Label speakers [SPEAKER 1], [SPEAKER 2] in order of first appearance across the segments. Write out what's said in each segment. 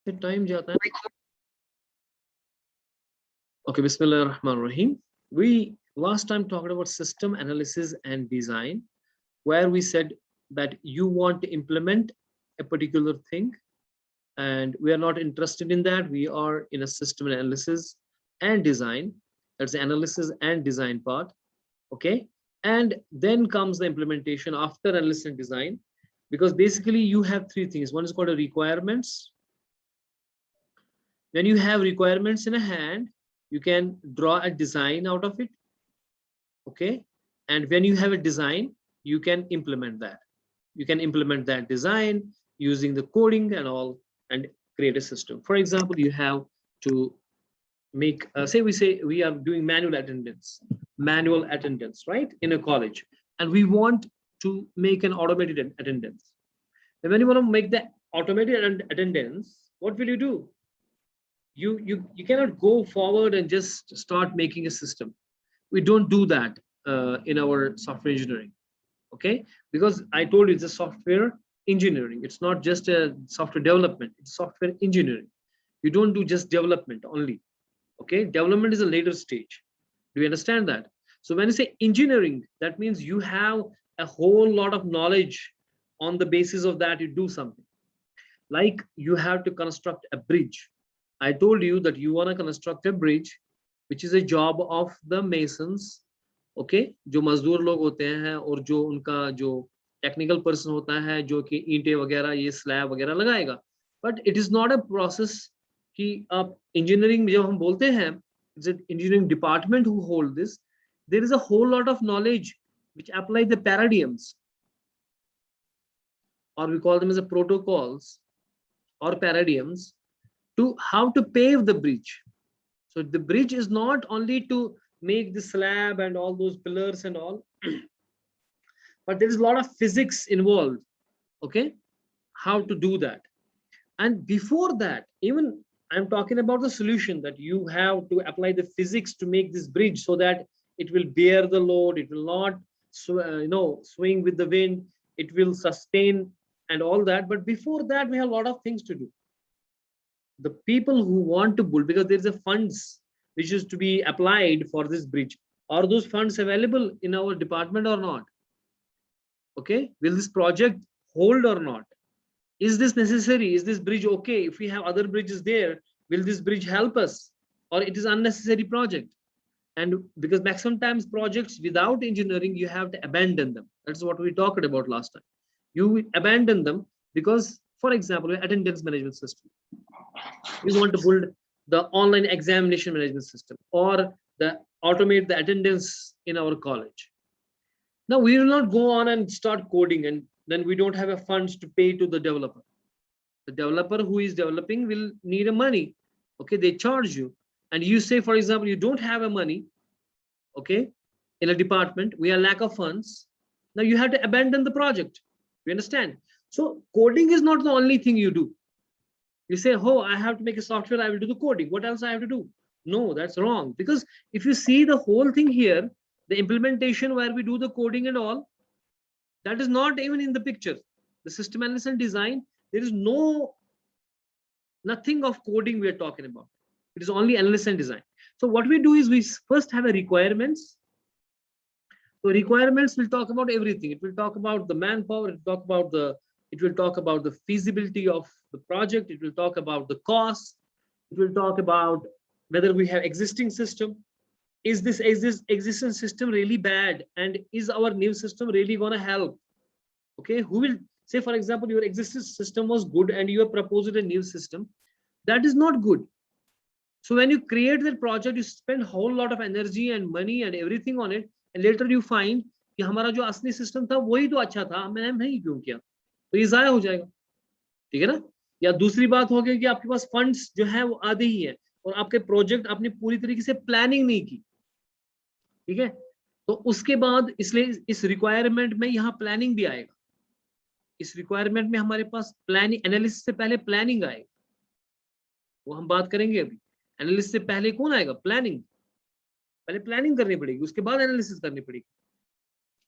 [SPEAKER 1] Time जाता है. Okay, Bismillah ar-Rahman ar-Rahim. We last time talked about system analysis and design, where we said that you want to implement a particular thing, and we are not interested in that. We are in a system analysis and design. That's the analysis and design part. Okay, and then comes the implementation after analysis and design, because basically you have three things. One is called a requirements. When you have requirements in a hand, you can draw a design out of it. Okay, and when you have a design, you can implement that. You can implement that design using the coding and all, and create a system. For example, you have to make say we are doing manual attendance, right, in a college, and we want to make an automated attendance. And when you want to make the automated attendance, what will you do? You cannot go forward and just start making a system. We don't do that in our software engineering. Okay, because I told you it's a software engineering. It's not just a software development, it's software engineering. You don't do just development only. Okay, development is a later stage. Do you understand that? So when you say engineering, that means you have a whole lot of knowledge. On the basis of that, you do something. Like you have to construct a bridge. I told you that you want to construct a bridge, which is a job of the masons. Okay जो मजदूर लोग होते हैं और जो उनका जो technical person होता है जो कि ईंटें वगैरह ये स्लैब वगैरह लगाएगा. But it is not a process कि आप इंजीनियरिंग में जब हम बोलते हैं it's engineering department who hold this. There is a whole lot of knowledge which apply the paradigms, or we call them as a protocols or paradigms, to how to pave the bridge. So the bridge is not only to make the slab and all those pillars and all, but there is a lot of physics involved. Okay, how to do that. And before that, even I'm talking about the solution, that you have to apply the physics to make this bridge so that it will bear the load, it will not swing with the wind, it will sustain and all that. But before that, we have a lot of things to do. The people who want to build, because there's a funds which is to be applied for this bridge, are those funds available in our department or not? Okay, will this project hold or not? Is this necessary? Is this bridge okay? If we have other bridges there, will this bridge help us, or it is unnecessary project? And because maximum times projects without engineering, you have to abandon them. That's what we talked about last time. You abandon them because, for example, attendance management system, we want to build the online examination management system, or the automate the attendance in our college. Now we will not go on and start coding, and then we don't have a funds to pay to the developer. The developer who is developing will need a money. Okay, they charge you, and you say, for example, you don't have a money. Okay, in a department we are lack of funds. Now you have to abandon the project. You understand? So coding is not the only thing you do. You say, oh, I have to make a software, I will do the coding. What else I have to do? No, that's wrong. Because if you see the whole thing here, the implementation where we do the coding and all, that is not even in the picture. The system analysis and design, there is nothing of coding we are talking about. It is only analysis and design. So what we do is we first have a requirements. So requirements will talk about everything. It will talk about the manpower, it will talk about the feasibility of the project, it will talk about the cost, it will talk about whether we have existing system. Is this existing system really bad, and is our new system really going to help? Okay, who will say, for example, your existing system was good and you have proposed a new system that is not good. So when you create that project, you spend a whole lot of energy and money and everything on it, and later you find कि हमारा जो असली system था वही तो अच्छा था, मैंने नहीं क्यों किया, तो ये जाया हो जाएगा. ठीक है ना? या दूसरी बात हो गई कि आपके पास फंड्स जो है वो आधे ही है और आपके प्रोजेक्ट आपने पूरी तरीके से प्लानिंग नहीं की. ठीक है, तो उसके बाद इसलिए इस रिक्वायरमेंट में यहाँ प्लानिंग भी आएगा. इस रिक्वायरमेंट में हमारे पास प्लानिंग, एनालिसिस से पहले प्लानिंग आएगा, वो हम बात करेंगे अभी. एनालिसिस से पहले कौन आएगा? प्लानिंग. पहले प्लानिंग करनी पड़ेगी, उसके बाद एनालिसिस करनी पड़ेगी.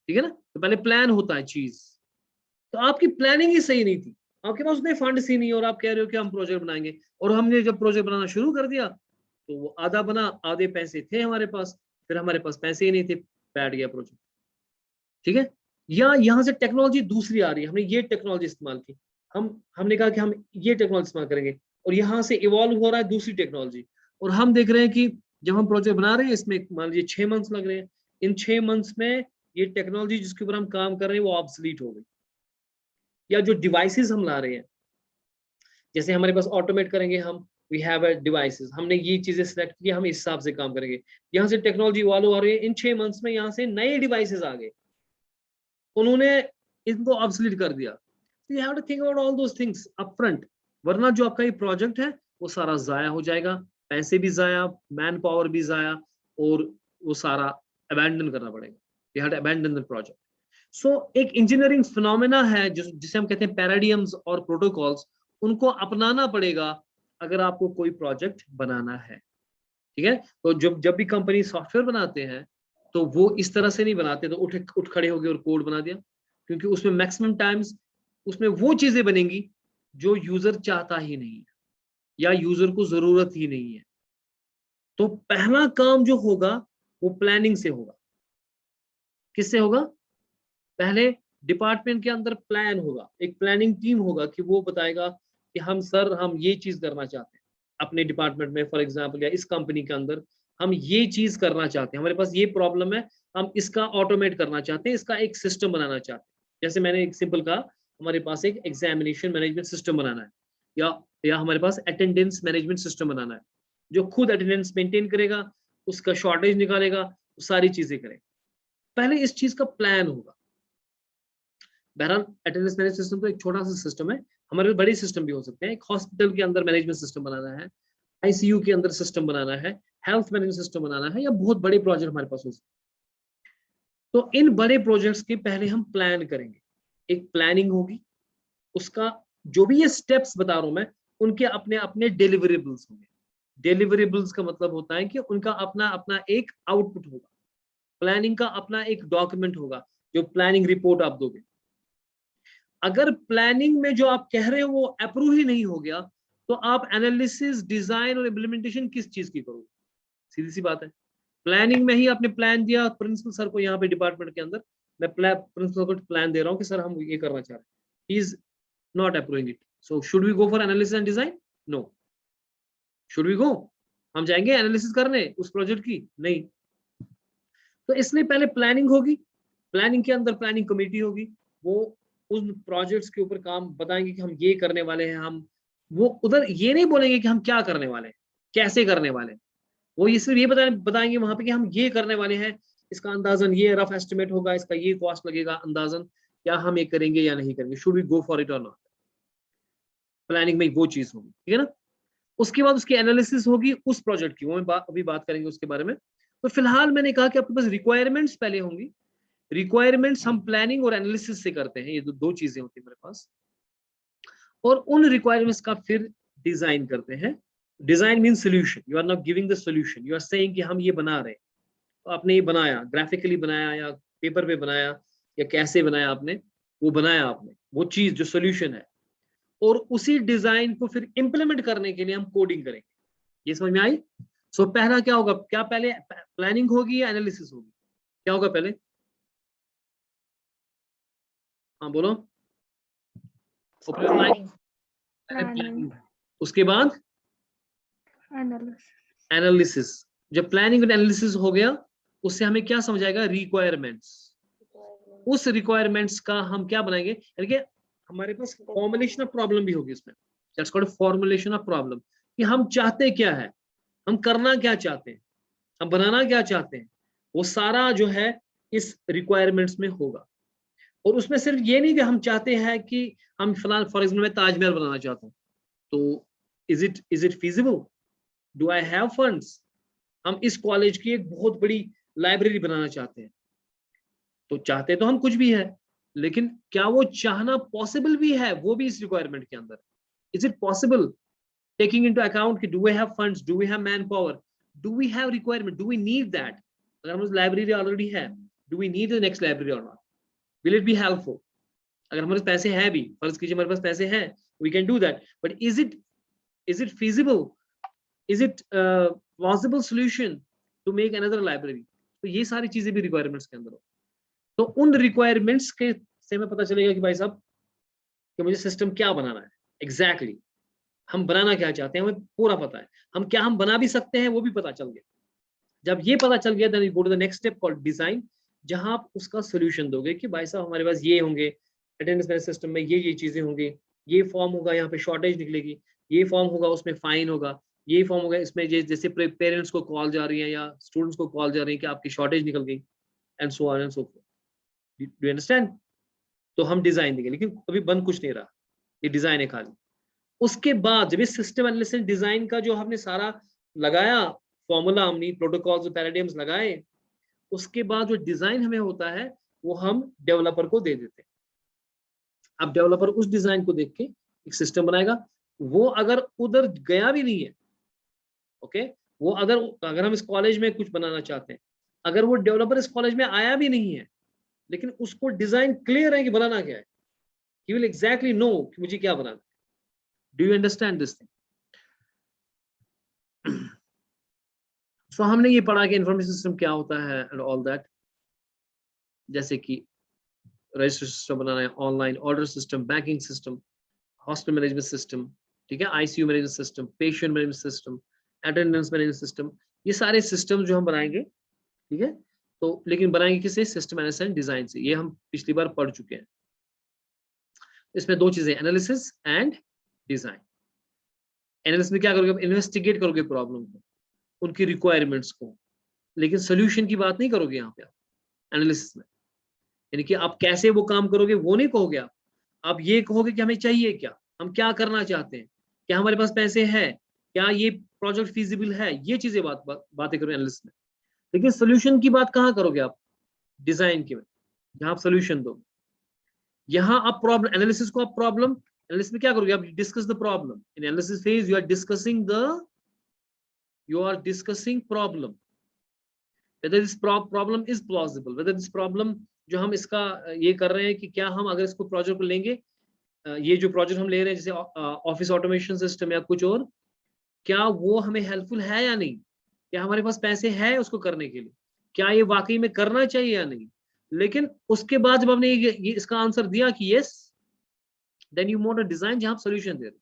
[SPEAKER 1] ठीक है ना? तो पहले प्लान होता है चीज. तो आपकी प्लानिंग ही सही नहीं थी, आपके पास उतने फंड्स ही नहीं और आप कह रहे हो कि हम प्रोजेक्ट बनाएंगे, और हमने जब प्रोजेक्ट बनाना शुरू कर दिया तो वो आधा बना, आधे पैसे थे हमारे पास, फिर हमारे पास पैसे ही नहीं थे, बैठ गया प्रोजेक्ट। ठीक है, या यहाँ से टेक्नोलॉजी दूसरी आ रही है, हमने ये टेक्नोलॉजी इस्तेमाल की, हमने कहा कि हम ये टेक्नोलॉजी इस्तेमाल करेंगे, और यहाँ से इवॉल्व हो रहा है दूसरी टेक्नोलॉजी, और हम देख रहे हैं कि जब हम प्रोजेक्ट बना रहे हैं इसमें मान लीजिए 6 मंथ्स लग रहे हैं, इन 6 मंथ्स में ये टेक्नोलॉजी जिसके ऊपर हम काम कर रहे हैं वो ऑब्सलीट हो गई, या जो डिवाइसेस हम ला रहे हैं, जैसे हमारे पास ऑटोमेट करेंगे हम, वी हैव डिवाइसेस, हमने ये चीजें सिलेक्ट की, हम इस हिसाब से काम करेंगे, यहाँ से टेक्नोलॉजी इवॉल्व हो रही है, इन 6 मंथ्स में यहाँ से नए डिवाइसेस आ गए, उन्होंने इनको ऑब्सलीट कर दिया। So you have to think about all those things upfront, वरना जो आपका ये प्रोजेक्ट है वो सारा जाया हो जाएगा, पैसे भी जाया, मैन पावर भी जाया, और वो सारा अबैंडन करना पड़ेगा, you have to abandon the project. So एक इंजीनियरिंग फिनोमेना है जिसे हम कहते हैं पैराडियम्स और प्रोटोकॉल्स, उनको अपनाना पड़ेगा अगर आपको कोई प्रोजेक्ट बनाना है। ठीक है, तो जब भी कंपनी सॉफ्टवेयर बनाते हैं तो वो इस तरह से नहीं बनाते तो उठ खड़े हो गए और कोड बना दिया, क्योंकि उसमें मैक्सिमम टाइम्स उसमें वो चीजें बनेंगी जो यूजर चाहता ही नहीं है या यूजर को जरूरत ही नहीं है। तो पहला काम जो होगा वो प्लानिंग से होगा। किससे होगा? पहले डिपार्टमेंट के अंदर प्लान होगा, एक प्लानिंग टीम होगा कि वो बताएगा कि हम ये चीज करना चाहते हैं अपने डिपार्टमेंट में, फॉर एग्जांपल या इस कंपनी के अंदर हम ये चीज करना चाहते हैं, हमारे पास ये प्रॉब्लम है, हम इसका ऑटोमेट करना चाहते हैं, इसका एक सिस्टम बनाना चाहते हैं। जैसे मैंने एक सिंपल कहा, हमारे पास एक एग्जामिनेशन मैनेजमेंट सिस्टम बनाना है, या हमारे पास अटेंडेंस मैनेजमेंट सिस्टम बनाना है, जो खुद अटेंडेंस मेंटेन करेगा, उसका शॉर्टेज निकालेगा, सारी चीजें करेगा। पहले इस चीज का प्लान होगा। बहरहाल अटेंडेंस मैनेजमेंट सिस्टम तो एक छोटा सा सिस्टम है, हमारे पास बड़े सिस्टम भी हो सकते हैं। एक हॉस्पिटल के अंदर मैनेजमेंट सिस्टम बनाना है, आईसीयू के अंदर सिस्टम बनाना है, हेल्थ मैनेजमेंट सिस्टम बनाना है, या बहुत बड़े प्रोजेक्ट हमारे पास हो सकते हैं। तो इन बड़े प्रोजेक्ट्स के पहले हम प्लान करेंगे, एक प्लानिंग होगी, उसका जो भी ये स्टेप्स बता रहा हूं मैं, उनके अपने अपने डिलीवरेबल्स होंगे। डिलीवरेबल्स का मतलब होता है कि उनका अपना अपना एक आउटपुट होगा, प्लानिंग का अपना एक डॉक्यूमेंट होगा, जो प्लानिंग रिपोर्ट आप दोगे। अगर प्लानिंग में जो आप कह रहे हो वो अप्रूव ही नहीं हो गया, तो आप एनालिसिस, डिजाइन और इम्प्लीमेंटेशन किस चीज की करोगे? सीधी सी बात है, प्लानिंग में ही आपने प्लान दिया प्रिंसिपल सर को, यहाँ पे डिपार्टमेंट के अंदर मैं प्रिंसिपल को प्लान दे रहा हूँ कि सर हम ये करना चाह रहे हैं, he is not approving it, so should we go for analysis and design? No. Should we go? हम जाएंगे एनालिसिस करने उस प्रोजेक्ट की? नहीं। तो इसलिए पहले प्लानिंग होगी, प्लानिंग के अंदर प्लानिंग कमेटी होगी, वो उन प्रोजेक्ट्स के ऊपर काम बताएंगे कि हम ये करने वाले हैं, हम वो उधर ये नहीं बोलेंगे कि हम क्या करने वाले हैं, कैसे करने वाले हैं, वो ये सिर्फ ये बताएंगे वहां पे कि हम ये करने वाले हैं, इसका अंदाजन ये रफ एस्टिमेट होगा, इसका ये कॉस्ट लगेगा अंदाजन, क्या हम ये करेंगे या नहीं करेंगे, should we go for it और नॉट। प्लानिंग में वो चीज होगी, ठीक है ना। उसके बाद उसकी एनालिसिस होगी उस प्रोजेक्ट की, वो मैं अभी बात करेंगे उसके बारे में। तो फिलहाल मैंने कहा कि आपके पास रिक्वायरमेंट्स पहले होंगी, रिक्वायरमेंट्स हम प्लानिंग और एनालिसिस से करते हैं, ये दो चीजें होती है मेरे पास, और उन रिक्वायरमेंट्स का फिर डिजाइन करते हैं। Design mean solution, you are not giving the solution, you are saying कि हम ये बना रहे हैं, तो आपने ये बनाया, ग्राफिकली बनाया या पेपर पे बनाया या कैसे बनाया आपने, वो बनाया आपने वो चीज जो सोल्यूशन है, और उसी डिजाइन को फिर इंप्लीमेंट करने के लिए हम कोडिंग करेंगे। ये समझ में आई? सो पहला क्या होगा, क्या पहले प्लानिंग होगी या एनालिसिस होगी? क्या होगा पहले? हाँ बोलो। प्लानिंग, उसके बाद एनालिसिस। जब प्लानिंग और एनालिसिस हो गया, उससे हमें क्या समझ आएगा? रिक्वायरमेंट्स। उस रिक्वायरमेंट्स का हम क्या बनाएंगे, यानी कि हमारे पास फॉर्मुलेशन ऑफ प्रॉब्लम भी होगी इसमें, that's called formulation of problem, कि हम चाहते क्या है, हम करना क्या चाहते हैं, हम बनाना क्या चाहते हैं, वो सारा जो है इस रिक्वायरमेंट्स में होगा। और उसमें सिर्फ ये नहीं कि हम चाहते हैं कि हम फॉर एग्जाम्पल मैं ताजमहल बनाना चाहता हूँ, तो is it feasible, do I have funds? हम इस कॉलेज की एक बहुत बड़ी लाइब्रेरी बनाना चाहते हैं, तो चाहते तो हम कुछ भी है, लेकिन क्या वो चाहना पॉसिबल भी है, वो भी इस रिक्वायरमेंट के अंदर। Is it possible, taking into account कि do we have funds, do we have man power, do we have requirement, do we need that? अगर हम लाइब्रेरी ऑलरेडी है, do we need the next library और not? Will it be helpful? अगर हमारे पास पैसे हैं भी, फर्ज कीजिए हमारे पास पैसे हैं, we can do that, but is it feasible, is it possible solution to make another library? तो ये सारी चीजें भी रिक्वायरमेंट्स के अंदर हो। तो उन रिक्वायरमेंट्स के से हमें पता चलेगा कि भाई साहब कि मुझे सिस्टम क्या बनाना है एग्जैक्टली, हम बनाना क्या चाहते हैं हमें पूरा पता है, हम बना भी सकते हैं वो भी पता चल गया। जब ये पता चल गया then you go to the next step called design, जहां आप उसका सोल्यूशन दोगे कि भाई साहब हमारे पास ये होंगे, अटेंडेंस मैनेजमेंट सिस्टम में ये चीजें होंगी, ये फॉर्म होगा, यहाँ पे शॉर्टेज निकलेगी, ये फॉर्म होगा उसमें फाइन होगा, ये फॉर्म होगा इसमें जैसे पेरेंट्स को कॉल जा रही है या स्टूडेंट्स को कॉल जा रही है कि आपकी शॉर्टेज निकल गई, and so on and so fourth. Do you understand? तो हम डिजाइन देंगे, लेकिन अभी बन कुछ नहीं रहा, ये डिजाइन है खाली। उसके बाद जब इस सिस्टम एनालिसिस डिजाइन का जो हमने सारा लगाया फॉर्मूला, हमने प्रोटोकॉल्स और पैराडिग्म्स लगाए, उसके बाद जो डिजाइन हमें होता है वो हम डेवलपर को दे देते हैं। अब डेवलपर उस डिजाइन को देख के एक सिस्टम बनाएगा। वो अगर उधर गया भी नहीं है, ओके, वो अगर हम इस कॉलेज में कुछ बनाना चाहते हैं, अगर वो डेवलपर इस कॉलेज में आया भी नहीं है, लेकिन उसको डिजाइन क्लियर है कि बनाना क्या है, he will exactly know कि मुझे क्या बनाना है। Do you understand this thing? So हमने ये पढ़ा कि इंफॉर्मेशन सिस्टम क्या होता है एंड ऑल दैट, जैसे कि रजिस्टर सिस्टम बनाना है, online order system, banking system, hospital management system, ठीक है, ICU management system, patient management system, attendance management system, ये सारे सिस्टम जो हम बनाएंगे, ठीक है। तो लेकिन बनाएंगे किससे? सिस्टम एनालिसिस एंड डिजाइन से। ये हम पिछली बार पढ़ चुके हैं। इसमें दो चीजें, एनालिसिस एंड डिजाइन। एनालिसिस में क्या करोगे? इन्वेस्टिगेट करोगे प्रॉब्लम को, उनकी रिक्वायरमेंट्स को, लेकिन सोल्यूशन की बात नहीं करोगे यहाँ पे आप एनालिसिस में। यानी कि आप कैसे वो काम करोगे वो नहीं कहोगे आप ये कहोगे कि हमें चाहिए क्या, हम क्या करना चाहते हैं, क्या हमारे पास पैसे हैं, क्या ये प्रोजेक्ट फिजिबल है, ये चीजें बातें करो एनालिसिस में। लेकिन सोल्यूशन की बात कहाँ करोगे आप? डिजाइन के में, जहां आप सोल्यूशन दो। यहाँ आप प्रॉब्लम एनालिसिस को आप प्रॉब्लम एनालिसिस में क्या करोगे? आप discuss the problem in analysis phase, you are discussing problem, whether this problem is plausible, whether this problem जो हम इसका ये कर रहे हैं कि क्या हम अगर इसको प्रोजेक्ट को लेंगे, ये जो प्रोजेक्ट हम ले रहे हैं जैसे ऑफिस ऑटोमेशन सिस्टम या कुछ और, क्या वो हमें हेल्पफुल है या नहीं, क्या हमारे पास पैसे हैं उसको करने के लिए, क्या ये वाकई में करना चाहिए या नहीं। लेकिन उसके बाद जब हमने ये इसका आंसर दिया कि yes, then you want a design जहां आप सोल्यूशन दे रहे हो,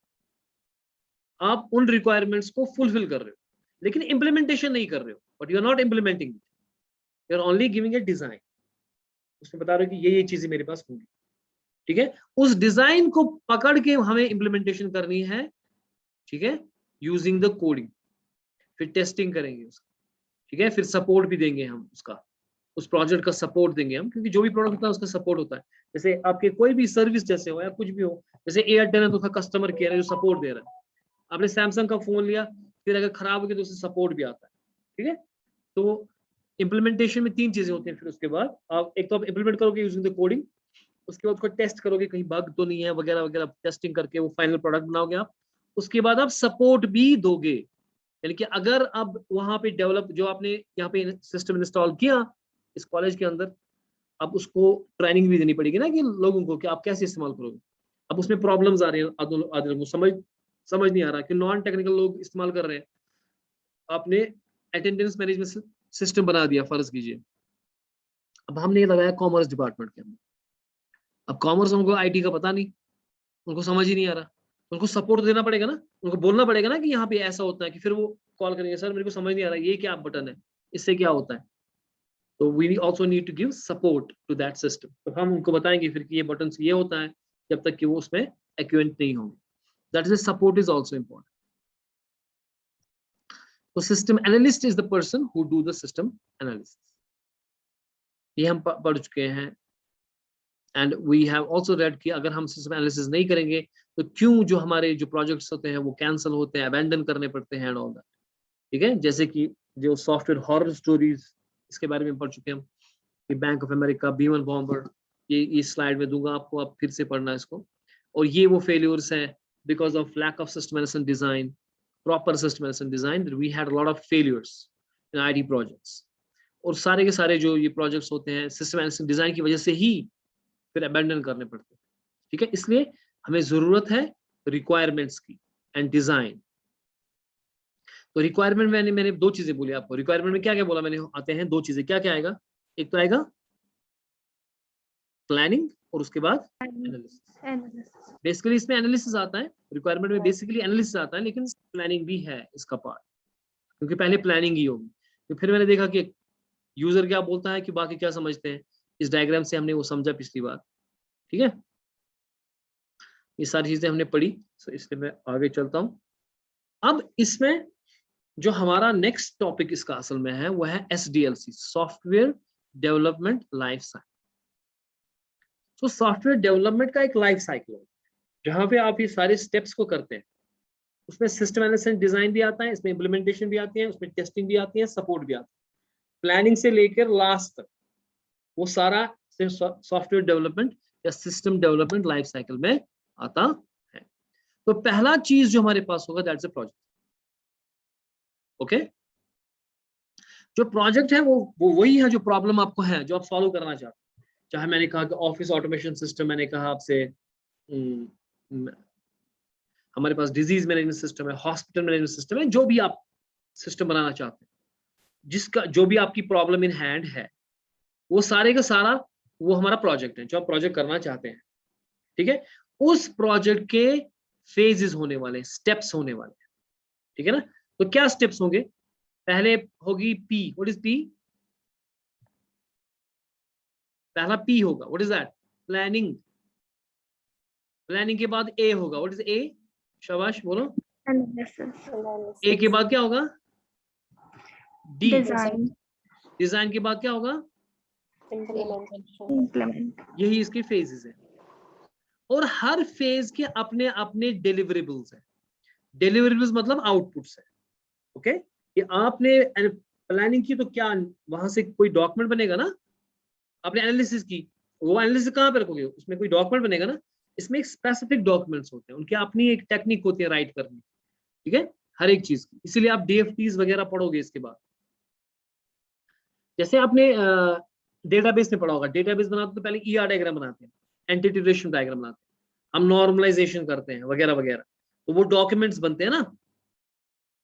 [SPEAKER 1] आप उन रिक्वायरमेंट्स को फुलफिल कर रहे हो, लेकिन इंप्लीमेंटेशन नहीं कर रहे हो, but you are not implementing, you are only giving a design. उसमें बता रहे हो कि ये चीजें मेरे पास होंगी, ठीक है। उस डिजाइन को पकड़ के हमें इंप्लीमेंटेशन करनी है, ठीक है, यूजिंग द कोडिंग। फिर टेस्टिंग करेंगे उसका, ठीक है, फिर सपोर्ट भी देंगे हम उसका, उस प्रोजेक्ट का सपोर्ट देंगे हम, क्योंकि जो भी प्रोडक्ट होता है उसका सपोर्ट होता है। जैसे आपके कोई भी सर्विस जैसे हो या कुछ भी हो, जैसे एयरटेल है तो उसका कस्टमर केयर है जो सपोर्ट दे रहा है। आपने सैमसंग का फोन लिया, फिर अगर खराब हो गया तो उससे सपोर्ट भी आता है, ठीक है। तो इंप्लीमेंटेशन में तीन चीजें होती हैं। फिर उसके बाद आप एक तो आप इंप्लीमेंट करोगे यूजिंग द कोडिंग, उसके बाद उसको टेस्ट करोगे कहीं बग तो नहीं है वगैरह वगैरह, टेस्टिंग करके वो फाइनल प्रोडक्ट बनाओगे आप। उसके बाद आप सपोर्ट भी दोगे, यानी कि अगर अब वहां पे डेवलप जो आपने यहाँ पे सिस्टम इंस्टॉल किया इस कॉलेज के अंदर, अब उसको ट्रेनिंग भी देनी पड़ेगी ना कि लोगों को कि आप कैसे इस्तेमाल करोगे। अब उसमें प्रॉब्लम्स आ रही हैं, आधे लोगों को समझ नहीं आ रहा कि नॉन टेक्निकल लोग इस्तेमाल कर रहे हैं। आपने अटेंडेंस मैनेजमेंट सिस्टम बना दिया फर्ज कीजिए, अब हमने ये लगाया कॉमर्स डिपार्टमेंट के अंदर। अब कॉमर्स उनको आईटी का पता नहीं, उनको समझ ही नहीं आ रहा, उनको सपोर्ट देना पड़ेगा ना, उनको बोलना पड़ेगा ना कि यहाँ पे ऐसा होता है, कि फिर वो कॉल करेंगे, सर मेरे को समझ नहीं आ रहा ये क्या बटन है, इससे क्या होता है। तो we also need to give support to that system. तो हम उनको बताएंगे फिर कि ये बटन ये होता है, जब तक कि वो उसमें एक्वेंट नहीं होंगे। That is support is also important. तो system analyst is the person who do the system analysis. ये हम पढ़ चुके हैं। And we have also read कि अगर हम सिस्टम एनालिसिस नहीं करेंगे तो क्यों जो हमारे जो प्रोजेक्ट्स होते हैं वो कैंसिल होते हैं, अबैंडन करने पड़ते हैं एंड ऑल दैट, ठीक है। जैसे कि जो सॉफ्टवेयर हॉरर स्टोरीज, इसके बारे में पढ़ चुके हैं हम कि बैंक ऑफ अमेरिका, बीमन बॉम्बर, ये स्लाइड में दूंगा आपको, आप फिर से पढ़ना इसको। और ये वो फेल्यूर्स हैं because of lack of system analysis design, proper system analysis design, that we had a lot of failures in IT projects. और सारे के सारे जो ये प्रोजेक्ट्स होते हैं सिस्टम एनालिसिस डिजाइन की वजह से ही फिर अबैंडन करने पड़ते हैं। ठीक है, इसलिए हमें जरूरत है रिक्वायरमेंट्स की एंड डिजाइन। तो रिक्वायरमेंट मैंने मैंने दो चीजें बोली आपको। रिक्वायरमेंट में क्या क्या बोला मैंने, आते हैं दो चीजें, क्या क्या आएगा, एक तो आएगा प्लानिंग और उसके बाद एनालिसिस। बेसिकली इसमें एनालिसिस आता है, रिक्वायरमेंट में बेसिकली एनालिसिस आता है, लेकिन प्लानिंग भी है इसका पार्ट, क्योंकि पहले प्लानिंग ही होगी। तो फिर मैंने देखा कि यूजर क्या बोलता है कि बाकी क्या समझते हैं, इस डायग्राम से हमने वो समझा पिछली बार। ठीक है, ये सारी चीजें हमने पढ़ी, तो इसलिए मैं आगे चलता हूं। अब इसमें जो हमारा नेक्स्ट टॉपिक इसका असल में है वो है SDLC, software development life cycle. तो सॉफ्टवेयर डेवलपमेंट का एक लाइफ साइकिल है जहां पे आप ये सारे स्टेप्स को करते हैं। उसमें सिस्टम एनालिसिस डिजाइन भी आता है, इसमें इम्प्लीमेंटेशन भी आती है, उसमें टेस्टिंग भी आती है, सपोर्ट भी आता है, प्लानिंग से लेकर लास्ट तक वो सारा सॉफ्टवेयर डेवलपमेंट या सिस्टम डेवलपमेंट लाइफ साइकिल में आता है। तो पहला चीज जो हमारे पास होगा दैट्स ए प्रोजेक्ट। ओके, जो प्रोजेक्ट है वो वही है जो प्रॉब्लम आपको है, जो आप सॉल्व करना चाहते हैं। चाहे मैंने कहा कि ऑफिस ऑटोमेशन सिस्टम, मैंने कहा आपसे हमारे पास डिजीज मैनेजमेंट सिस्टम है, हॉस्पिटल मैनेजमेंट सिस्टम है, जो भी आप सिस्टम बनाना चाहते हैं, जिसका जो भी आपकी प्रॉब्लम इन हैंड है, वो सारे का सारा वो हमारा प्रोजेक्ट है जो आप प्रोजेक्ट करना चाहते हैं। ठीक है, उस प्रोजेक्ट के फेजेस होने वाले, स्टेप्स होने वाले, ठीक है ना। तो क्या स्टेप्स होंगे, पहले होगी पी। What is P? पहला पी होगा, what is that? Planning. Planning के बाद ए होगा, व्हाट इज ए? शाबाश बोलो। ए के बाद क्या होगा? डी।
[SPEAKER 2] डिजाइन।
[SPEAKER 1] डिजाइन के बाद क्या होगा?
[SPEAKER 2] इम्प्लीमेंट।
[SPEAKER 1] यही इसके फेजेस है, और हर फेज के अपने अपने डिलीवरेबल्स हैं। डिलीवरेबल्स मतलब आउटपुट्स है। ओके, कि आपने प्लानिंग की तो क्या वहां से कोई डॉक्यूमेंट बनेगा ना, आपने एनालिसिस की, वो एनालिसिस कहाँ पे रखोगे, उसमें कोई डॉक्यूमेंट बनेगा ना। इसमें एक स्पेसिफिक डॉक्यूमेंट्स होते हैं, उनकी अपनी एक टेक्निक होती है राइट करने की, ठीक है, हर एक चीज की। इसीलिए आप DFTs वगैरह पढ़ोगे इसके बाद। जैसे आपने डेटाबेस में पढ़ा होगा, डेटाबेस बनाते तो पहले ER डायग्राम बनाते हैं, एंटिटी रिलेशन डायग्राम बनाते हैं, हम नॉर्मलाइजेशन करते हैं वगैरह वगैरह, तो वो डॉक्यूमेंट्स बनते हैं ना।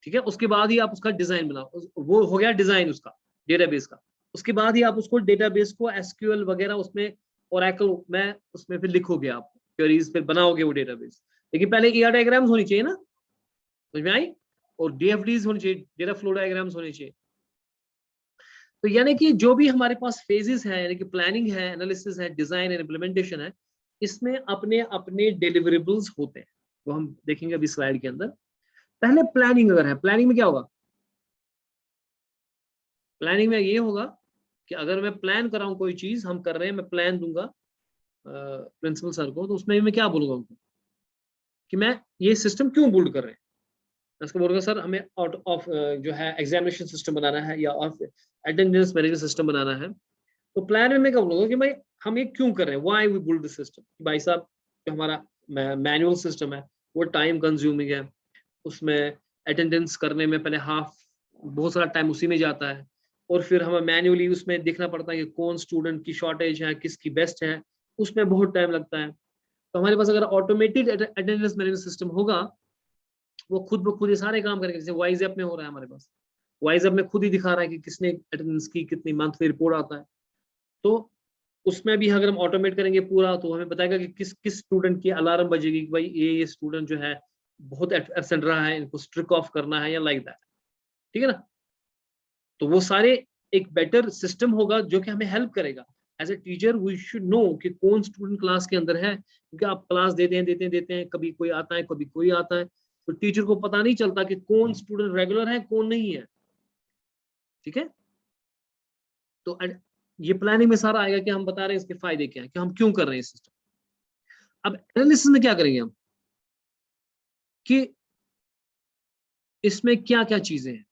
[SPEAKER 1] ठीक है, उसके बाद ही आप उसका डिजाइन बनाओ, वो हो गया डिजाइन उसका डेटाबेस का। उसके बाद ही आप उसको डेटाबेस को SQL वगैरह उसमें, ओरेकल में उसमें फिर लिखोगे आप क्वेरीज, फिर बनाओगे वो डेटाबेस। लेकिन पहले ER डायग्राम्स होनी चाहिए ना, समझ में आई? और DFDs होनी चाहिए, डेटा फ्लो डायग्राम्स होने चाहिए। तो यानी कि जो भी हमारे पास फेजेस है, यानी कि प्लानिंग है, एनालिसिस है, डिजाइन एंड इम्प्लीमेंटेशन है, इसमें अपने अपने डिलीवरेबल्स होते हैं, वो हम देखेंगे अभी स्लाइड के अंदर। पहले प्लानिंग अगर है, प्लानिंग में क्या होगा? प्लानिंग में ये होगा कि अगर मैं प्लान कर रहा हूँ कोई चीज हम कर रहे हैं, मैं प्लान दूंगा प्रिंसिपल सर को, तो उसमें मैं क्या बोलूंगा उनको कि मैं ये सिस्टम क्यों बिल्ड कर रहे हैं। मैं उसको बोलूंगा सर हमें आउट ऑफ जो है एग्जामिनेशन सिस्टम बनाना है या ऑफ अटेंडेंस मैनेजमेंट सिस्टम बनाना है। तो प्लान में मैं क्या बोलूंगा कि भाई हम ये क्यों कर रहे हैं, why we build this system. भाई साहब जो हमारा मैनुअल सिस्टम है वो टाइम कंज्यूमिंग है, उसमें अटेंडेंस करने में पहले हाफ बहुत सारा टाइम उसी में जाता है, और फिर हमें मैन्युअली उसमें देखना पड़ता है कि कौन स्टूडेंट की शॉर्टेज है, किसकी बेस्ट है, उसमें बहुत टाइम लगता है। तो हमारे पास अगर ऑटोमेटेड अटेंडेंस मैनेजमेंट सिस्टम होगा, वो खुद ब खुद ये सारे काम करेंगे। जैसे वाइज ऐप में हो रहा है हमारे पास, वाइज ऐप में खुद ही दिखा रहा है कि किसने अटेंडेंस की, कितनी मंथली रिपोर्ट आता है। तो उसमें भी अगर हम ऑटोमेट करेंगे पूरा, तो हमें बताएगा कि किस किस स्टूडेंट की अलार्म बजेगी कि भाई ये स्टूडेंट जो है बहुत एब्सेंट रहा है, इनको स्ट्रिक ऑफ करना है या लाइक दैट। ठीक है ना, तो वो सारे एक बेटर सिस्टम होगा जो कि हमें हेल्प करेगा। As a teacher we should know कि कौन स्टूडेंट क्लास के अंदर है, क्योंकि आप क्लास देते हैं, कभी कोई आता है कभी कोई आता है, तो टीचर को पता नहीं चलता कि कौन स्टूडेंट रेगुलर है कौन नहीं है। ठीक है, तो ये प्लानिंग में सारा आएगा कि हम बता रहे हैं इसके फायदे क्या है, कि हम क्यों कर रहे हैं सिस्टम। अब एनालिसिस में क्या करेंगे हम कि इसमें क्या क्या चीजें हैं,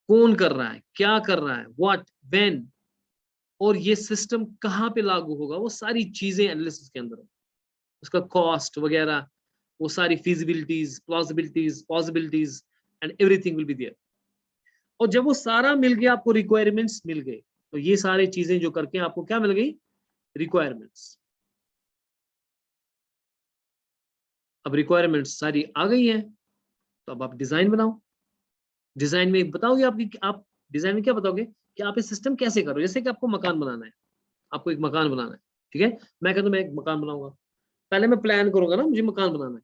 [SPEAKER 1] कौन कर रहा है, क्या कर रहा है, व्हाट, व्हेन, और ये सिस्टम कहाँ पे लागू होगा, वो सारी चीजें एनालिसिस के अंदर, उसका कॉस्ट वगैरह, वो सारी feasibilities, plausibilities, possibilities and everything will be there. और जब वो सारा मिल गया, आपको रिक्वायरमेंट्स मिल गए, तो ये सारी चीजें जो करके आपको क्या मिल गई, रिक्वायरमेंट्स। अब रिक्वायरमेंट्स सारी आ गई हैं, तो अब आप डिजाइन बनाओ। डिजाइन में बताओगे आपकी, आप डिजाइन में क्या बताओगे कि आप इस सिस्टम कैसे करो। जैसे कि आपको मकान बनाना है, आपको एक मकान बनाना है, ठीक है, मैं कहता हूं मैं एक मकान बनाऊंगा। पहले मैं प्लान करूंगा ना, मुझे मकान बनाना है,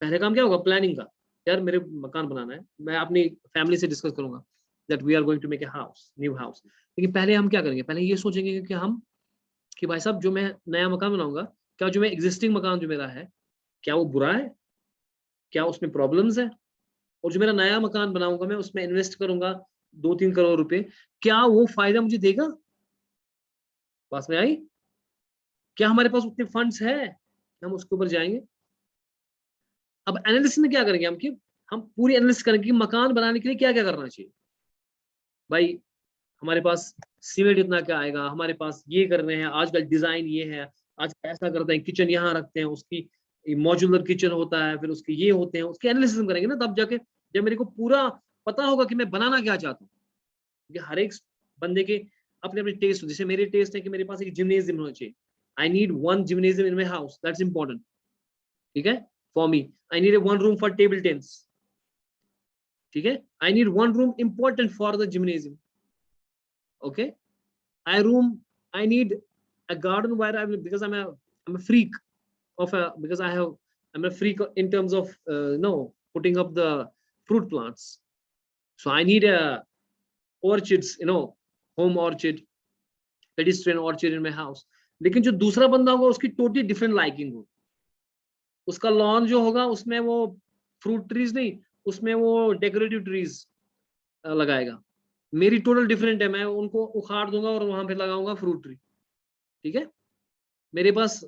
[SPEAKER 1] पहले काम क्या होगा, प्लानिंग का। यार मेरे मकान बनाना है, मैं अपनी फैमिली से डिस्कस करूंगा that we are going to make a house, new house. लेकिन पहले हम क्या करेंगे, पहले ये सोचेंगे कि हम, कि भाई साहब जो मैं नया मकान बनाऊंगा, क्या जो मैं एग्जिस्टिंग मकान जो मेरा है, क्या वो बुरा है, क्या उसमें प्रॉब्लम्स है, और जो मेरा नया मकान बनाऊंगा मैं उसमें इन्वेस्ट करूंगा 2-3 करोड़ रुपए, क्या वो फायदा मुझे देगा। पास में आई, क्या हमारे पास उतने फंड्स है कि हम उसके ऊपर जाएंगे। अब एनालिसिस में क्या करेंगे हम, कि हम पूरी एनालिसिस करेंगे कि मकान बनाने के लिए क्या क्या करना चाहिए। भाई हमारे पास सीमेंट इतना क्या आएगा, हमारे पास ये करने हैं, आजकल डिजाइन ये है, आज ऐसा करते हैं, किचन यहाँ रखते हैं, उसकी मॉड्यूलर किचन होता है, फिर उसके ये होते हैं, उसके एनालिसिस हम करेंगे ना, तब जाके जब मेरे को पूरा पता होगा कि मैं बनाना क्या चाहता हूँ। क्योंकि हर एक बंदे के अपने अपने टेस्ट, जैसे मेरे टेस्ट है कि मेरे पास एक जिम्नेजियम होना चाहिए। I need one gymnasium in my house, that's important, ठीक है, for me. I need a one room for table tennis, ठीक है, I need one room important for the gymnasium, okay. I need a garden where I will, because I'm a freak of a, because I'm a freak in terms of no putting up the fruit plants. So I need a orchids, home orchid, pedestrian orchid in my house. लेकिन जो दूसरा बंदा होगा उसकी totally different liking हो, उसका lawn जो होगा उसमें वो फ्रूट ट्रीज नहीं, उसमें वो डेकोरेटिव ट्रीज लगाएगा। मेरी टोटल डिफरेंट है, मैं उनको उखाड़ दूंगा और वहां पे लगाऊंगा फ्रूट ट्री, ठीक है। मेरे पास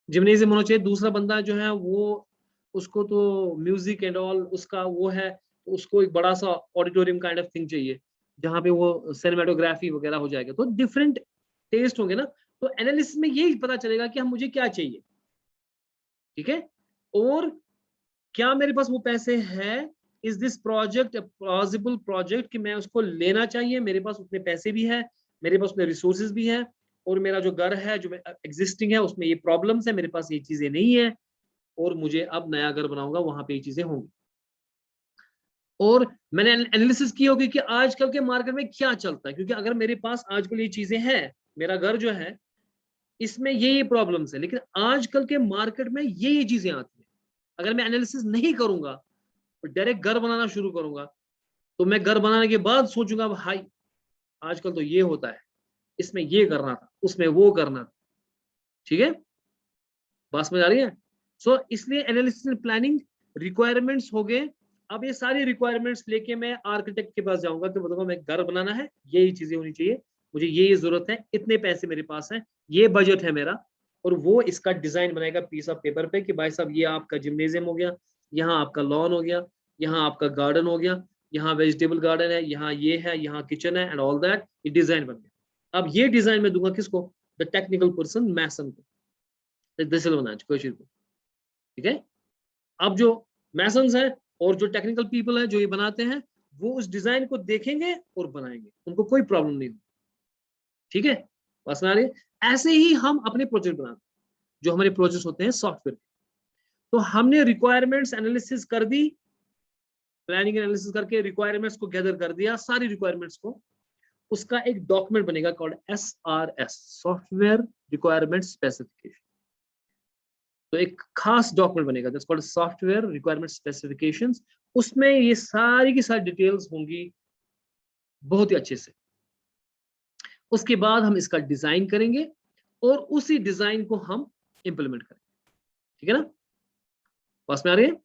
[SPEAKER 1] जिम्नेजियम होना चाहिए, दूसरा बंदा जो है वो, उसको तो म्यूजिक एंड ऑल उसका वो है, तो उसको एक बड़ा सा ऑडिटोरियम काइंड ऑफ थिंग चाहिए, जहाँ पे वो सिनेमेटोग्राफी वगैरह हो जाएगा। तो डिफरेंट टेस्ट होंगे ना, तो एनालिसिस में यही पता चलेगा कि हम, मुझे क्या चाहिए, ठीक है, और क्या मेरे पास वो पैसे हैं। Is this project plausible project कि मैं उसको लेना चाहिए, मेरे पास उतने पैसे भी है, मेरे पास उतने रिसोर्सेज भी है, और मेरा जो घर है जो एग्जिस्टिंग है उसमें ये प्रॉब्लम्स है, मेरे पास ये चीजें नहीं है, और मुझे अब नया घर बनाऊंगा वहां पे ये चीजें होंगी। और मैंने एनालिसिस की होगी कि आजकल के मार्केट में क्या चलता है, क्योंकि अगर मेरे पास आजकल ये चीजें हैं, मेरा घर जो है इसमें ये प्रॉब्लम्स है, लेकिन आजकल के मार्केट में ये चीजें आती है। अगर मैं एनालिसिस नहीं करूंगा और डायरेक्ट घर बनाना शुरू करूंगा, तो मैं घर बनाने के बाद सोचूंगा भाई आजकल तो ये होता है, इसमें ये करना था, उसमें वो करना था, ठीक है, बात समझ आ रही है। सो इसलिए एनालिसिस एंड प्लानिंग, रिक्वायरमेंट्स हो गए। अब ये सारी रिक्वायरमेंट्स लेके मैं आर्किटेक्ट के पास जाऊंगा कि बताऊंगा मैं घर बनाना है, यही चीजें होनी चाहिए, मुझे ये जरूरत है, इतने पैसे मेरे पास है, ये बजट है मेरा, और वो इसका डिजाइन बनाएगा पीस ऑफ पेपर पे कि भाई साहब ये आपका जिम्नेजियम हो गया, यहाँ आपका लॉन हो गया, यहाँ आपका गार्डन हो गया, यहाँ वेजिटेबल गार्डन है, यहाँ ये है, यहाँ किचन है, एंड ऑल दैट, ये डिजाइन बन गया। अब ये डिजाइन मैं दूंगा किसको, द टेक्निकल पर्सन, मैसन को, दरअसल बनाए कोशिश को, ठीक है। अब जो मैसन्स हैं और जो टेक्निकल पीपल हैं जो ये बनाते हैं, वो उस डिजाइन को देखेंगे और बनाएंगे, उनको कोई प्रॉब्लम नहीं होगी, ठीक है, बस ना रही। ऐसे ही हम अपने प्रोजेक्ट बनाते हैं, जो हमारे प्रोजेक्ट होते हैं सॉफ्टवेयर। तो हमने रिक्वायरमेंट्स एनालिसिस कर दी, प्लानिंग एनालिसिस करके रिक्वायरमेंट्स को गैदर कर दिया, सारी रिक्वायरमेंट्स को, उसका एक डॉक्यूमेंट बनेगा called SRS, software requirement specification. तो एक खास डॉक्यूमेंट बनेगा that's called software requirement specifications. उसमें ये सारी की सारी डिटेल्स होंगी बहुत ही अच्छे से। उसके बाद हम इसका डिजाइन करेंगे और उसी डिजाइन को हम इंप्लीमेंट करेंगे, ठीक है ना, पास में आ रही है।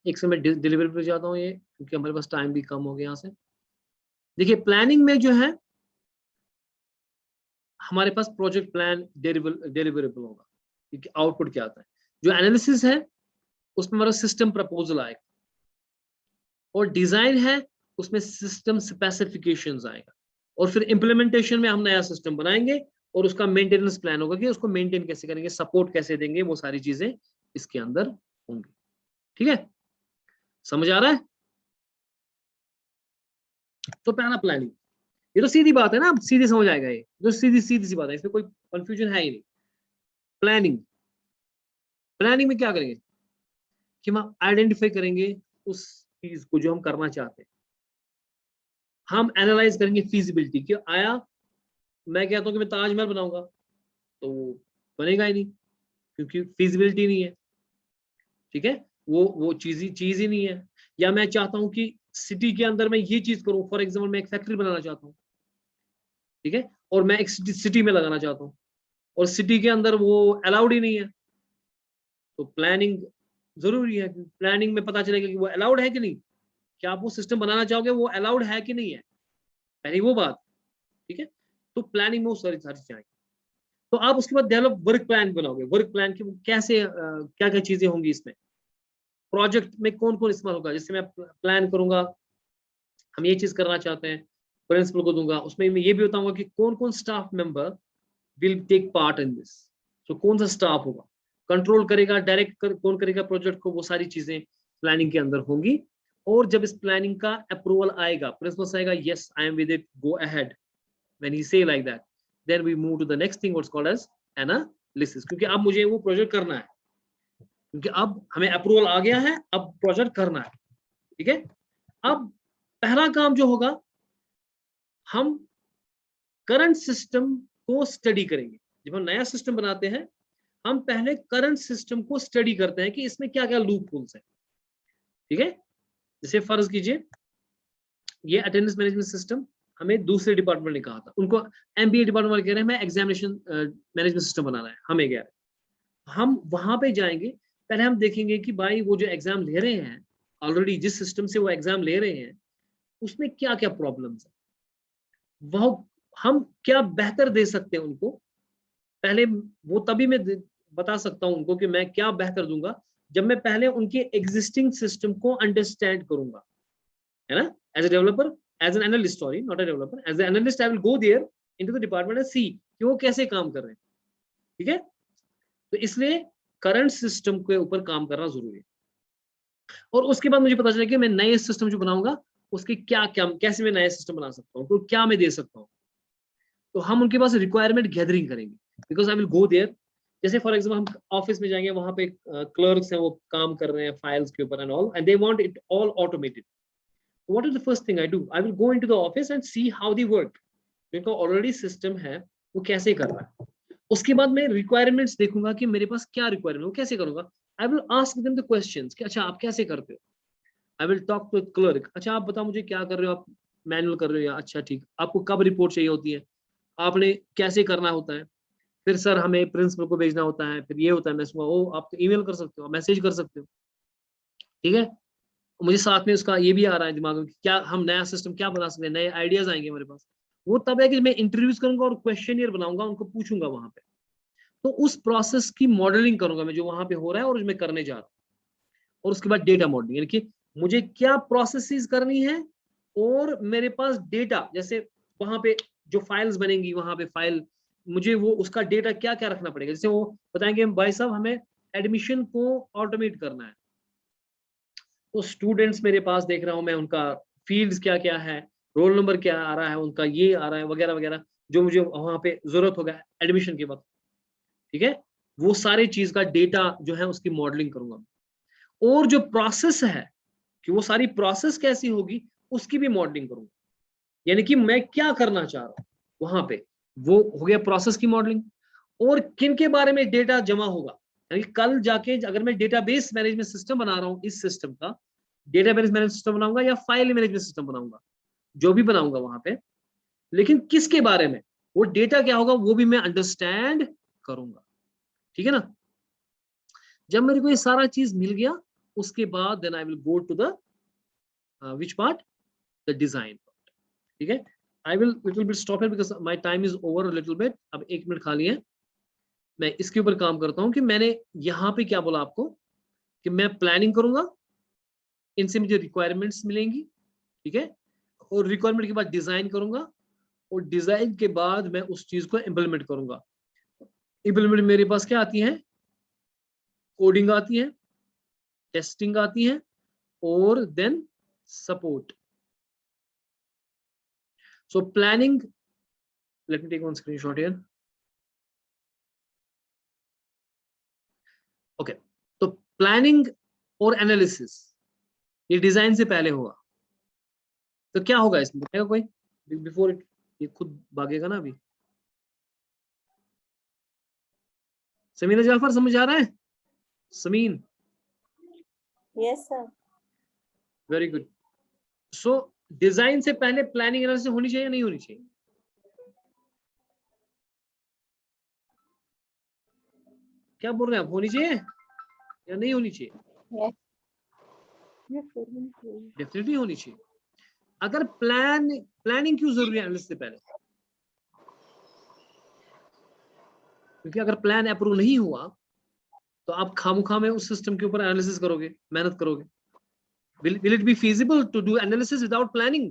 [SPEAKER 1] एक समय डिलीवरी पे जाता हूँ ये, क्योंकि हमारे पास टाइम भी कम हो गया यहाँ से। देखिए प्लानिंग में जो है हमारे पास प्रोजेक्ट प्लान डिलीवरेबल होगा, क्योंकि आउटपुट क्या आता है। जो एनालिसिस है उसमें हमारा सिस्टम प्रपोजल आएगा, और डिजाइन है उसमें सिस्टम स्पेसिफिकेशंस आएगा, और फिर इंप्लीमेंटेशन में हम नया सिस्टम बनाएंगे और उसका मेंटेनेंस प्लान होगा कि उसको मेंटेन कैसे करेंगे, सपोर्ट कैसे देंगे, वो सारी चीजें इसके अंदर होंगी, ठीक है, समझ आ रहा है। तो पहला प्लानिंग, ये तो सीधी बात है ना, सीधी समझ आएगा, ये जो सीधी सीधी सी बात है, इसमें कोई कंफ्यूजन है ही नहीं। प्लानिंग, प्लानिंग में क्या करेंगे कि हम आइडेंटिफाई करेंगे उस चीज को जो हम करना चाहते हैं, हम एनालाइज करेंगे फिजिबिलिटी कि आया, मैं कहता हूँ कि मैं ताजमहल बनाऊंगा तो वो बनेगा ही नहीं क्योंकि फिजिबिलिटी नहीं है, ठीक है, वो चीज ही नहीं है। या मैं चाहता हूँ कि सिटी के अंदर मैं ये चीज करूँ, फॉर एग्जाम्पल मैं एक फैक्ट्री बनाना चाहता हूँ, ठीक है, और मैं एक सिटी में लगाना चाहता हूँ और सिटी के अंदर वो अलाउड ही नहीं है, तो प्लानिंग जरूरी है। प्लानिंग में पता चलेगा कि वो अलाउड है कि नहीं, क्या आप वो सिस्टम बनाना चाहोगे वो अलाउड है कि नहीं है, पहली वो बात, ठीक है। तो प्लानिंग में वो सारी सारी चीजें आएंगी। तो आप उसके बाद डेवलप वर्क प्लान बनाओगे, वर्क प्लान की कैसे क्या क्या चीजें होंगी इसमें, प्रोजेक्ट में कौन कौन इस्तेमाल होगा। जैसे मैं प्लान करूंगा, हम ये चीज करना चाहते हैं, प्रिंसिपल को दूंगा, उसमें मैं ये भी बताऊंगा कि कौन कौन staff member will take part in this. तो कौन सा स्टाफ होगा, कंट्रोल करेगा, कौन करेगा प्रोजेक्ट को, वो सारी चीजें प्लानिंग के अंदर होंगी। और जब इस प्लानिंग का अप्रूवल आएगा, प्रिंसिपल आएगा, yes I am with it, go ahead, when he say like that, then we move to the next thing what's called as analysis, क्योंकि अब मुझे वो प्रोजेक्ट करना है, क्योंकि अब हमें अप्रूवल आ गया है, अब प्रोजेक्ट करना है, ठीक है। अब पहला काम जो होगा, हम करंट सिस्टम को स्टडी करेंगे। जब हम नया सिस्टम बनाते हैं, हम पहले करंट सिस्टम को स्टडी करते हैं कि इसमें क्या क्या लूप होल्स है, ठीक है। जैसे फर्ज कीजिए ये अटेंडेंस मैनेजमेंट सिस्टम हमें दूसरे डिपार्टमेंट ने कहा था, उनको एमबीए डिपार्टमेंट वाले कह रहे हैं मैं एग्जामिनेशन मैनेजमेंट सिस्टम बनाना है, हमें कह रहे हैं। हम वहां पे जाएंगे, पहले हम देखेंगे कि भाई वो जो एग्जाम ले रहे हैं, ऑलरेडी जिस सिस्टम से वो एग्जाम ले रहे हैं, उसमें क्या क्या प्रॉब्लम्स है, वह हम क्या बेहतर दे सकते हैं उनको। पहले वो तभी मैं बता सकता हूं उनको कि मैं क्या बेहतर दूंगा, जब मैं पहले उनके एग्जिस्टिंग सिस्टम को अंडरस्टैंड करूंगा, है ना। As a developer, as an analyst, sorry not a developer, as an analyst I will go there into the department and see कि वो कैसे काम कर रहे हैं, ठीक है। तो इसलिए करंट सिस्टम के ऊपर काम करना जरूरी है। और उसके बाद मुझे पता चला कि मैं नए सिस्टम जो बनाऊंगा उसके क्या क्या, कैसे मैं नया सिस्टम बना सकता हूँ, तो क्या मैं दे सकता हूँ। तो हम उनके पास रिक्वायरमेंट गैदरिंग करेंगे, because I will go there. जैसे फॉर एग्जाम्पल हम ऑफिस में जाएंगे, वहां पे क्लर्क्स हैं, वो काम कर रहे हैं फाइल्स के ऊपर and all, and they want it all automated. What is the first thing I do, I will go into the office and see how they work, जिनका ऑलरेडी सिस्टम है वो कैसे कर रहा है। उसके बाद मैं रिक्वायरमेंट्स देखूंगा कि मेरे पास क्या रिक्वायरमेंट, वो कैसे करूंगा। I will ask them the questions कि अच्छा आप कैसे करते हो। I will talk to clerk, अच्छा आप बताओ मुझे क्या कर रहे हो आप, मैनुअल कर रहे हो या अच्छा ठीक, आपको कब रिपोर्ट चाहिए होती है, आपने कैसे करना होता है। फिर सर हमें प्रिंसिपल को भेजना होता है, फिर ये होता है, मैं ओ आप तो ईमेल कर सकते हो, मैसेज कर सकते हो, ठीक है। मुझे साथ में उसका ये भी आ रहा है दिमाग में कि क्या हम नया सिस्टम क्या बना सकते हैं, नए आइडियाज आएंगे हमारे पास। वो तब है कि मैं इंटरव्यूज करूंगा और क्वेश्चनियर बनाऊंगा, उनको पूछूंगा वहां पे। तो उस प्रोसेस की मॉडलिंग करूंगा मैं, जो वहां पे हो रहा है और मैं करने जा रहा हूँ। और उसके बाद डेटा मॉडलिंग, यानी कि मुझे क्या प्रोसेसेस करनी है, और मेरे पास डेटा, जैसे वहां पे जो फाइल्स बनेंगी, वहां पे फाइल मुझे वो उसका डेटा क्या क्या रखना पड़ेगा। जैसे वो बताएंगे भाई साहब हमें एडमिशन को ऑटोमेट करना है, तो स्टूडेंट्स मेरे पास देख रहा हूँ मैं, उनका फील्ड्स क्या क्या है, रोल नंबर क्या आ रहा है उनका, ये आ रहा है वगैरह वगैरह, जो मुझे वहां पे जरूरत होगा एडमिशन के वक्त, ठीक है। वो सारी चीज का डेटा जो है उसकी मॉडलिंग करूंगा। और जो प्रोसेस है कि वो सारी प्रोसेस कैसी होगी, उसकी भी मॉडलिंग करूंगा, यानी कि मैं क्या करना चाह रहा हूं वहां पे, वो हो गया प्रोसेस की मॉडलिंग। और किन के बारे में डेटा जमा होगा, यानी कल जाके अगर मैं डेटाबेस मैनेजमेंट सिस्टम बना रहा हूं, इस सिस्टम का डेटाबेस मैनेजमेंट सिस्टम बनाऊंगा या फाइल मैनेजमेंट सिस्टम बनाऊंगा, जो भी बनाऊंगा वहां पे, लेकिन किसके बारे में, वो डेटा क्या होगा वो भी मैं अंडरस्टैंड करूंगा, ठीक है ना। जब मेरे को ये सारा चीज मिल गया, उसके बाद then I will go to the which part, the design, ठीक है। I will little bit stop here because my time is over little bit, अब 1 मिनट खाली है। मैं इसके ऊपर काम करता हूँ कि मैंने यहाँ पे क्या बोला आपको, कि मैं प्लानिंग करूंगा, इनसे मुझे रिक्वायरमेंट्स मिलेंगी, ठीक है। और रिक्वायरमेंट के बाद डिजाइन करूंगा, और डिजाइन के बाद मैं उस चीज को इम्प्लीमेंट करूंगा। इम्प्लीमेंट मेरे पास क्या आती है, कोडिंग आती है, टेस्टिंग आती है, और then support. So planning, let me take one screenshot here, okay. Planning और एनालिसिस ये डिजाइन से पहले हुआ, तो क्या होगा इसमें, बताएगा कोई बिफोर इट, ये खुद भागेगा ना अभी। समीना जाफर समझ आ रहा है? Sameen,
[SPEAKER 2] yes sir.
[SPEAKER 1] Very good. So design से पहले प्लानिंग एनालिसिस होनी चाहिए या नहीं होनी चाहिए? क्या बोल रहे हैं आप, होनी चाहिए या नहीं होनी चाहिए? डेफिनेटली होनी चाहिए। अगर प्लानिंग क्यों जरूरी है एनालिसिस से पहले? क्योंकि अगर प्लान अप्रूव नहीं हुआ तो आप खामखा में उस सिस्टम के ऊपर एनालिसिस करोगे, मेहनत करोगे। Will it be feasible to do analysis without planning?